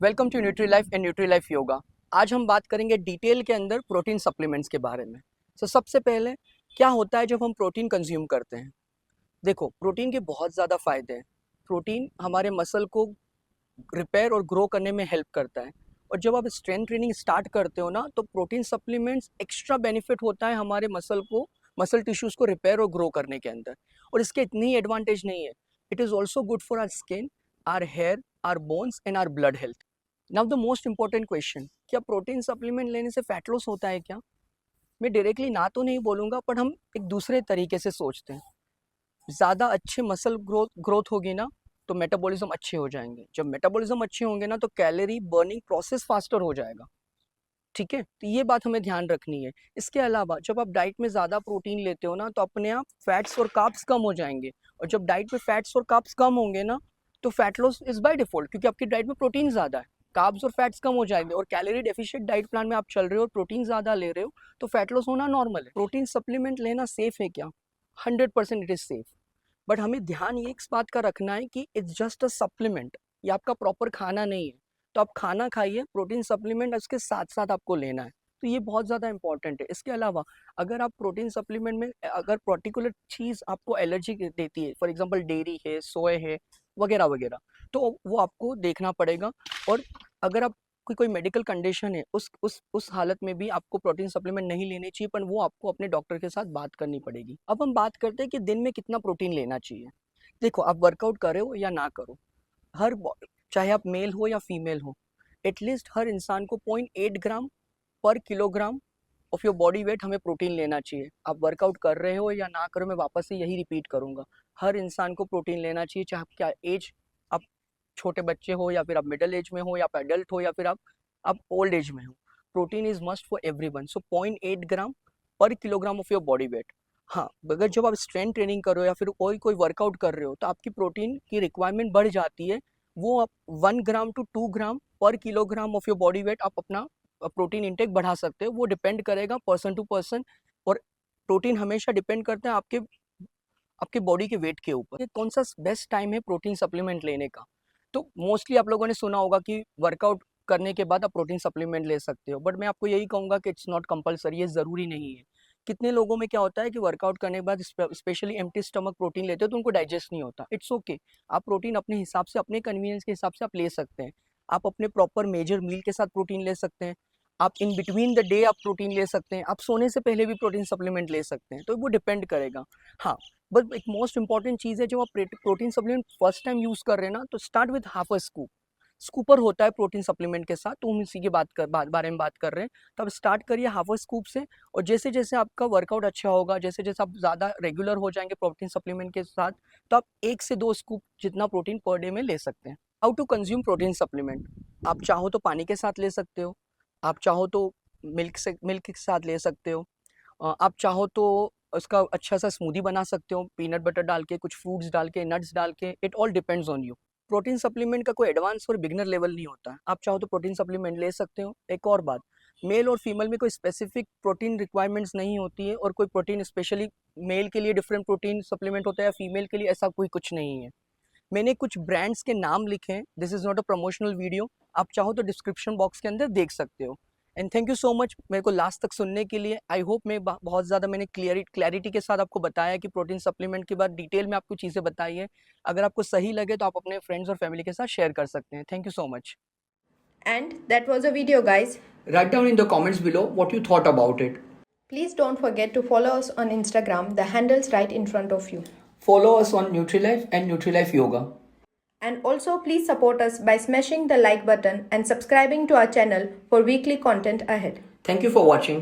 Welcome to Nutri Life and Nutri Life Yoga. आज हम बात करेंगे डिटेल के अंदर प्रोटीन सप्लीमेंट्स के बारे में। सबसे पहले क्या होता है जब हम प्रोटीन कंज्यूम करते हैं। देखो, प्रोटीन के बहुत ज़्यादा फ़ायदे हैं। प्रोटीन हमारे मसल को रिपेयर और ग्रो करने में हेल्प करता है। और जब आप स्ट्रेंथ ट्रेनिंग स्टार्ट करते हो ना, तो प्रोटीन सप्लीमेंट्स एक्स्ट्रा बेनिफिट होता है हमारे मसल टिश्यूज़ को रिपेयर और ग्रो करने के अंदर। और इसके इतनी ही एडवांटेज नहीं है, it is also good for our skin, our hair, our bones and our blood health. Now the most important question, क्या प्रोटीन सप्लीमेंट लेने से फैट लॉस होता है क्या? मैं डायरेक्टली ना तो नहीं बोलूँगा, बट हम एक दूसरे तरीके से सोचते हैं। ज़्यादा अच्छे मसल ग्रोथ होगी ना, तो मेटाबॉलिज्म अच्छे हो जाएंगे। जब मेटाबॉलिज्म अच्छे होंगे ना, तो कैलोरी बर्निंग प्रोसेस फास्टर हो जाएगा। ठीक है, तो ये बात हमें ध्यान रखनी है। इसके अलावा जब आप डाइट में ज़्यादा प्रोटीन लेते हो ना, तो अपने आप फैट्स और कार्ब्स कम हो जाएंगे। और जब डाइट में फैट्स और कार्ब्स कम होंगे ना, तो fat loss is by default, क्योंकि आपकी डाइट में प्रोटीन ज़्यादा है। कार्ब्स और फैट्स कम हो जाएंगे, और कैलोरी डेफिशिएंट डाइट प्लान में आप चल रहे हो और प्रोटीन ज़्यादा ले रहे हो, तो फैट लॉस होना नॉर्मल है। प्रोटीन सप्लीमेंट लेना सेफ है क्या? 100% इट इज़ सेफ। बट हमें ध्यान ये इस बात का रखना है कि इट्स जस्ट अ सप्लीमेंट, ये आपका प्रॉपर खाना नहीं है। तो आप खाना खाइए, प्रोटीन सप्लीमेंट उसके साथ साथ आपको लेना है। तो ये बहुत ज़्यादा इंपॉर्टेंट है। इसके अलावा अगर आप प्रोटीन सप्लीमेंट में अगर पर्टिकुलर चीज़ आपको एलर्जी देती है, फॉर एग्जांपल डेयरी है, सोया है, वगैरह वगैरह, तो वो आपको देखना पड़ेगा। और अगर आप कोई मेडिकल कंडीशन है, उस हालत में भी आपको प्रोटीन सप्लीमेंट नहीं लेने चाहिए, पर वो आपको अपने डॉक्टर के साथ बात करनी पड़ेगी। अब हम बात करते हैं कि दिन में कितना प्रोटीन लेना चाहिए। देखो, आप वर्कआउट करो या ना करो, हर चाहे आप मेल हो या फीमेल हो, एटलीस्ट हर इंसान को 0.8 gram per kilogram of your body wait हमें प्रोटीन लेना चाहिए। आप वर्कआउट कर रहे हो या ना करो, मैं वापस से यही रिपीट करूंगा, हर इंसान को प्रोटीन लेना चाहिए, चाहे आप क्या एज, आप छोटे बच्चे हो या फिर आप मिडिल एज में हो या आप एडल्ट हो या फिर आप ओल्ड एज में हो। Protein is must for everyone. So 0.8 gram per kilogram of your body weight. हाँ, अगर जब आप स्ट्रेंथ ट्रेनिंग कर रहे हो या फिर कोई वर्कआउट कर रहे हो, तो आपकी प्रोटीन की रिक्वायरमेंट बढ़ जाती है। वो आप 1 ग्राम to 2 gram per kilogram of your body wait आप अपना प्रोटीन इंटेक बढ़ा सकते हो। वो डिपेंड करेगा पर्सन टू पर्सन। और प्रोटीन हमेशा डिपेंड करता है आपके आपके बॉडी के वेट के ऊपर। कौन सा बेस्ट टाइम है प्रोटीन सप्लीमेंट लेने का? तो मोस्टली आप लोगों ने सुना होगा कि वर्कआउट करने के बाद आप प्रोटीन सप्लीमेंट ले सकते हो, बट मैं आपको यही कहूँगा कि इट्स नॉट कंपलसरी, ये ज़रूरी नहीं है। कितने लोगों में क्या होता है कि वर्कआउट करने के बाद स्पेशली एम्प्टी स्टमक प्रोटीन लेते हो तो उनको डाइजेस्ट नहीं होता। इट्स ओके, आप प्रोटीन अपने हिसाब से, अपने कन्वीनियंस के हिसाब से आप ले सकते हैं। आप अपने प्रॉपर मेजर मील के साथ प्रोटीन ले सकते हैं। आप इन बिटवीन द डे आप प्रोटीन ले सकते हैं। आप सोने से पहले भी प्रोटीन सप्लीमेंट ले सकते हैं। तो वो डिपेंड करेगा। हाँ, बट एक मोस्ट इंपॉर्टेंट चीज़ है, जब आप protein supplement first time use कर रहे हैं ना, तो start with half a scoop. Scooper होता है प्रोटीन सप्लीमेंट के साथ, तो हम इसी के बारे में बात कर रहे हैं। तो आप स्टार्ट करिए हाफ अ स्कूप से, और जैसे जैसे आपका वर्कआउट अच्छा होगा, जैसे जैसे आप ज़्यादा रेगुलर हो जाएंगे प्रोटीन सप्लीमेंट के साथ, तो आप 1 से 2 स्कूप जितना प्रोटीन पर डे में ले सकते हैं। How to consume protein supplement? आप चाहो तो पानी के साथ ले सकते हो, आप चाहो तो मिल्क के साथ ले सकते हो, आप चाहो तो उसका अच्छा सा स्मूदी बना सकते हो, पीनट बटर डाल के, कुछ फ्रूट्स डाल के, नट्स डाल के। It all depends on you. Protein supplement का कोई एडवांस और बिगनर लेवल नहीं होता है। आप चाहो तो प्रोटीन सप्लीमेंट ले सकते हो। एक और बात, मेल और फीमेल में कोई स्पेसिफिक प्रोटीन रिक्वायरमेंट्स नहीं होती है, और कोई प्रोटीन स्पेशली मेल के लिए डिफरेंट प्रोटीन सप्लीमेंट होता है या फीमेल के लिए, ऐसा कोई कुछ नहीं है। मैंने कुछ ब्रांड्स के नाम लिखे हैं, this is not a promotional video. आप चाहो तो डिस्क्रिप्शन बॉक्स के अंदर देख सकते हो। And thank you so much मेरे को लास्ट तक सुनने के लिए। आई होप मैं बहुत ज़्यादा मैंने क्लैरिटी के साथ आपको बताया कि प्रोटीन सप्लीमेंट के बाद डिटेल में आपको चीज़ें बताई है। अगर आपको सही लगे तो आप अपने फ्रेंड्स और फैमिली के साथ शेयर कर सकते हैं। Thank you so much. And that was a video, guys. Write down in the comments below what you thought about it. Please don't forget to follow us on Instagram. The handle's right in front of you. Follow us on NutriLife and NutriLife Yoga. And also please support us by smashing the like button and subscribing to our channel for weekly content ahead. Thank you for watching.